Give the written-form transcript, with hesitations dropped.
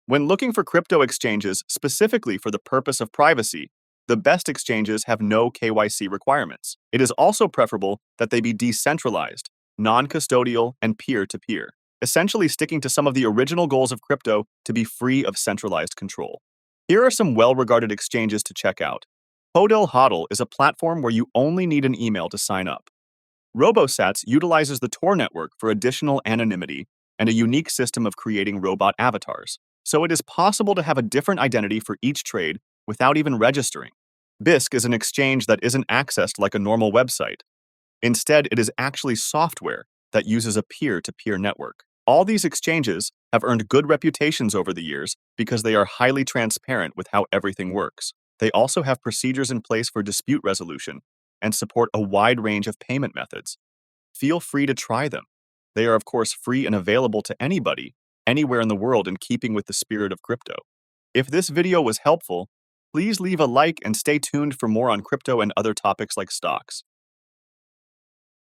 When looking for crypto exchanges specifically for the purpose of privacy, the best exchanges have no KYC requirements. It is also preferable that they be decentralized, non-custodial, and peer-to-peer, essentially sticking to some of the original goals of crypto to be free of centralized control. Here are some well-regarded exchanges to check out. Hodl Hodl is a platform where you only need an email to sign up. RoboSats utilizes the Tor network for additional anonymity and a unique system of creating robot avatars, so it is possible to have a different identity for each trade without even registering. Bisq is an exchange that isn't accessed like a normal website. Instead, it is actually software that uses a peer-to-peer network. All these exchanges have earned good reputations over the years because they are highly transparent with how everything works. They also have procedures in place for dispute resolution and support a wide range of payment methods. Feel free to try them. They are, of course, free and available to anybody, anywhere in the world, in keeping with the spirit of crypto. If this video was helpful, please leave a like and stay tuned for more on crypto and other topics like stocks.